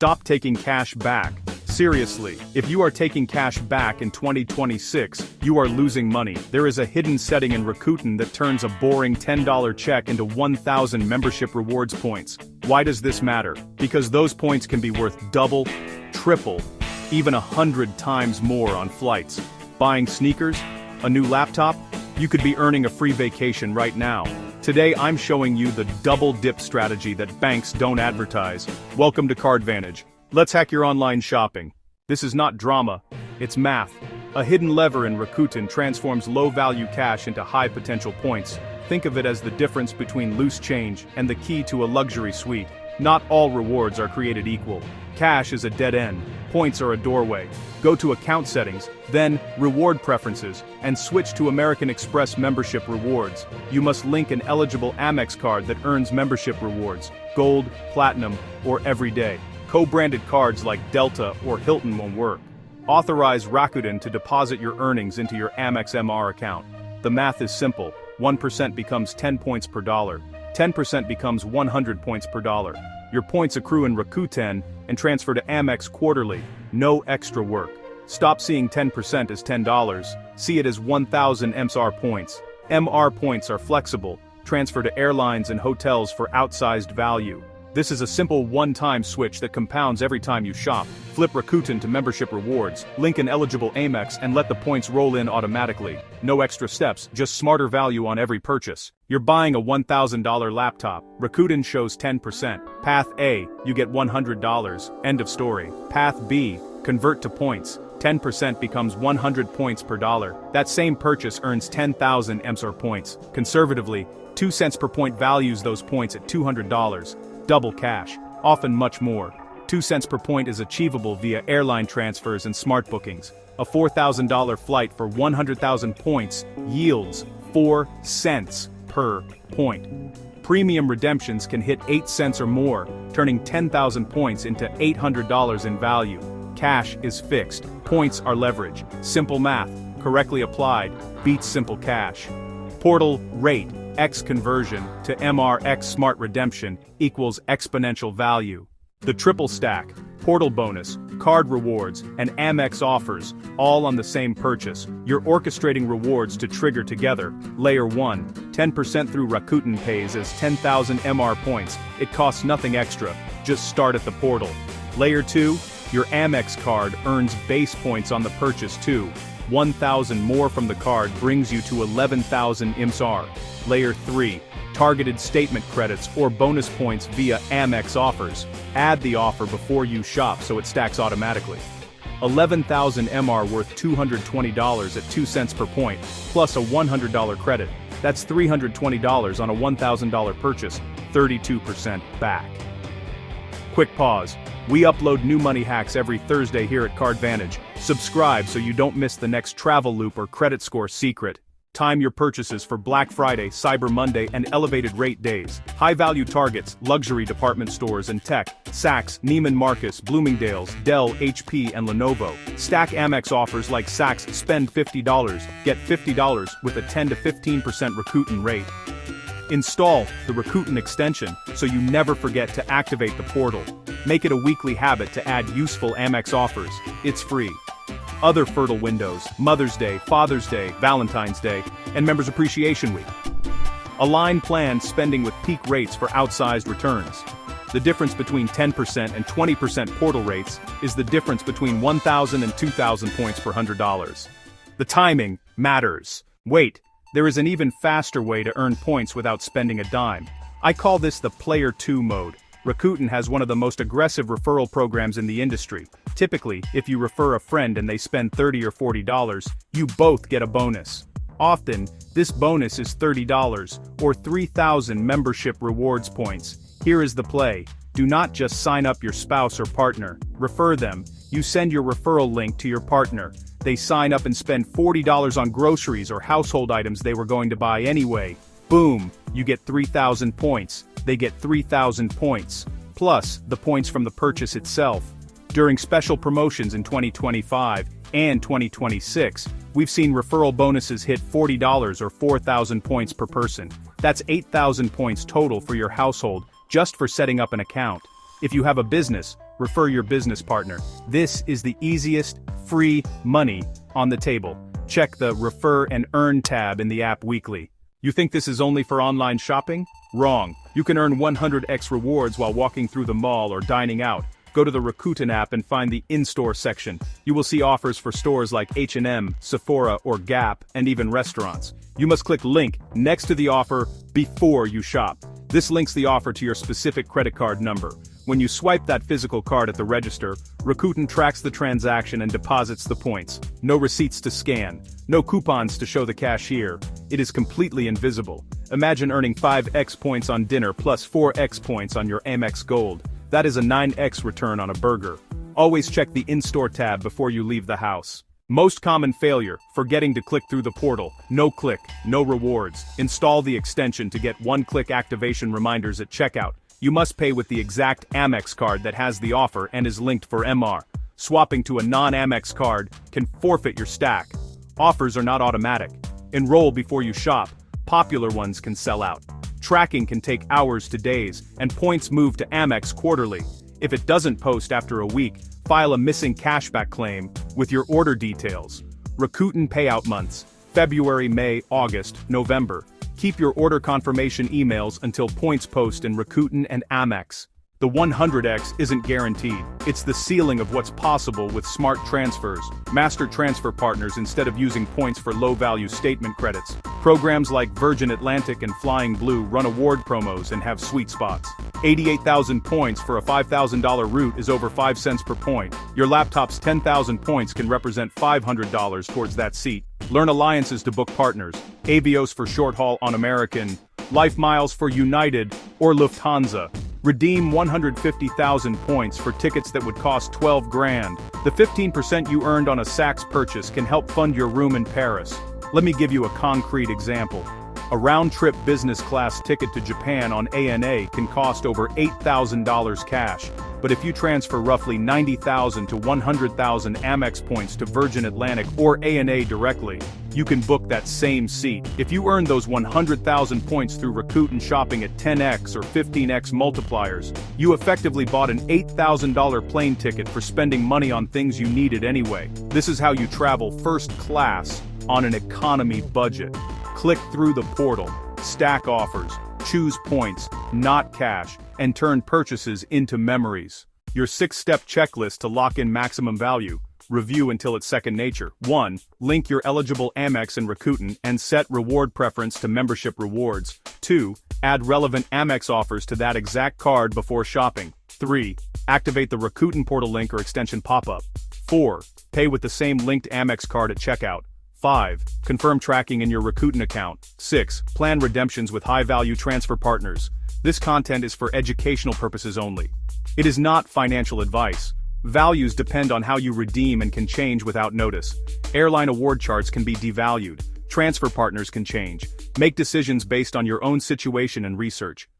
Stop taking cash back. Seriously, if you are taking cash back in 2026, you are losing money. There is a hidden setting in Rakuten that turns a boring $10 check into 1,000 membership rewards points. Why does this matter? Because those points can be worth double, triple, even 100 times more on flights. Buying sneakers? A new laptop? You could be earning a free vacation right now. Today I'm showing you the double dip strategy that banks don't advertise. Welcome to CardVantage. Let's hack your online shopping. This is not drama, it's math. A hidden lever in Rakuten transforms low-value cash into high-potential points. Think of it as the difference between loose change and the key to a luxury suite. Not all rewards are created equal. Cash is a dead end, points are a doorway. Go to account settings, then reward preferences, and switch to American Express membership rewards. You must link an eligible Amex card that earns membership rewards, gold, platinum, or everyday. Co-branded cards like Delta or Hilton won't work. Authorize Rakuten to deposit your earnings into your Amex MR account. The math is simple. 1% becomes 10 points per dollar. 10% becomes 100 points per dollar. Your points accrue in Rakuten and transfer to Amex quarterly. No extra work. Stop seeing 10% as $10. See it as 1,000 MSR points. MR points are flexible. Transfer to airlines and hotels for outsized value. This is a simple one-time switch that compounds every time you shop. Flip Rakuten to membership rewards, link an eligible Amex and let the points roll in automatically. No extra steps, just smarter value on every purchase. You're buying a $1,000 laptop. Rakuten shows 10%. Path A, you get $100. End of story. Path B, convert to points. 10% becomes 100 points per dollar. That same purchase earns 10,000 MSR points. Conservatively, 2 cents per point values those points at $200. Double cash, often much more. 2 cents per point is achievable via airline transfers and smart bookings. A $4,000 flight for 100,000 points yields 4 cents per point. Premium redemptions can hit 8 cents or more, turning 10,000 points into $800 in value. Cash is fixed, points are leverage. Simple math, correctly applied, beats simple cash. Portal rate, X conversion to MRX smart redemption equals exponential value. The triple stack, portal bonus, card rewards, and Amex offers, all on the same purchase. You're orchestrating rewards to trigger together. Layer 1, 10% through Rakuten pays as 10,000 MR points. It costs nothing extra, just start at the portal. Layer 2, your Amex card earns base points on the purchase too. 1,000 more from the card brings you to 11,000 MSR. Layer 3, targeted statement credits or bonus points via Amex Offers. Add the offer before you shop so it stacks automatically. 11,000 MR worth $220 at 2 cents per point, plus a $100 credit. That's $320 on a $1,000 purchase, 32% back. Quick pause. We upload new money hacks every Thursday here at CardVantage. Subscribe so you don't miss the next travel loop or credit score secret. Time your purchases for Black Friday, Cyber Monday, and elevated rate days. High-value targets, luxury department stores and tech, Saks, Neiman Marcus, Bloomingdale's, Dell, HP, and Lenovo. Stack Amex offers like Saks, spend $50, get $50 with a 10 to 15% Rakuten rate. Install the Rakuten extension so you never forget to activate the portal. Make it a weekly habit to add useful Amex offers. It's free. Other fertile windows, Mother's Day, Father's Day, Valentine's Day, and Members Appreciation Week. Align planned spending with peak rates for outsized returns. The difference between 10% and 20% portal rates is the difference between 1,000 and 2,000 points per $100. The timing matters. Wait, there is an even faster way to earn points without spending a dime. I call this the Player 2 mode. Rakuten has one of the most aggressive referral programs in the industry. Typically, if you refer a friend and they spend $30 or $40, you both get a bonus. Often, this bonus is $30 or 3,000 membership rewards points. Here is the play. Do not just sign up your spouse or partner. Refer them. You send your referral link to your partner. They sign up and spend $40 on groceries or household items they were going to buy anyway. Boom, you get 3,000 points. They get 3,000 points, plus the points from the purchase itself. During special promotions in 2025 and 2026, we've seen referral bonuses hit $40 or 4,000 points per person. That's 8,000 points total for your household just for setting up an account. If you have a business, refer your business partner. This is the easiest, free money on the table. Check the Refer and Earn tab in the app weekly. You think this is only for online shopping? Wrong. You can earn 100x rewards while walking through the mall or dining out. Go to the Rakuten app and find the in-store section. You will see offers for stores like H&M, Sephora, or Gap, and even restaurants. You must click link next to the offer before you shop. This links the offer to your specific credit card number. When you swipe that physical card at the register, Rakuten tracks the transaction and deposits the points. No receipts to scan. No coupons to show the cashier. It is completely invisible. Imagine earning 5x points on dinner plus 4x points on your Amex Gold. That is a 9x return on a burger. Always check the in-store tab before you leave the house. Most common failure, forgetting to click through the portal. No click, no rewards. Install the extension to get one-click activation reminders at checkout. You must pay with the exact Amex card that has the offer and is linked for MR. Swapping to a non-Amex card can forfeit your stack. Offers are not automatic. Enroll before you shop. Popular ones can sell out. Tracking can take hours to days, and points move to Amex quarterly. If it doesn't post after a week, file a missing cashback claim with your order details. Rakuten payout months: February, May, August, November. Keep your order confirmation emails until points post in Rakuten and Amex. The 100x isn't guaranteed. It's the ceiling of what's possible with smart transfers. Master transfer partners instead of using points for low-value statement credits. Programs like Virgin Atlantic and Flying Blue run award promos and have sweet spots. 88,000 points for a $5,000 route is over 5 cents per point. Your laptop's 10,000 points can represent $500 towards that seat. Learn alliances to book partners. Avios for short haul on American, Life Miles for United or Lufthansa. Redeem 150,000 points for tickets that would cost 12 grand. The 15% you earned on a Saks purchase can help fund your room in Paris. Let me give you a concrete example. A round-trip business class ticket to Japan on ANA can cost over $8,000 cash, but if you transfer roughly 90,000 to 100,000 Amex points to Virgin Atlantic or ANA directly, you can book that same seat. If you earn those 100,000 points through Rakuten shopping at 10x or 15x multipliers, you effectively bought an $8,000 plane ticket for spending money on things you needed anyway. This is how you travel first class on an economy budget. Click through the portal, stack offers, choose points, not cash, and turn purchases into memories. Your 6-step checklist to lock in maximum value. Review until it's second nature. 1. Link your eligible Amex and Rakuten and set reward preference to membership rewards. 2. Add relevant Amex offers to that exact card before shopping. 3. Activate the Rakuten portal link or extension pop-up. 4. Pay with the same linked Amex card at checkout. 5. Confirm tracking in your Rakuten account. 6. Plan redemptions with high-value transfer partners. This content is for educational purposes only. It is not financial advice. Values depend on how you redeem and can change without notice. Airline award charts can be devalued. Transfer partners can change. Make decisions based on your own situation and research.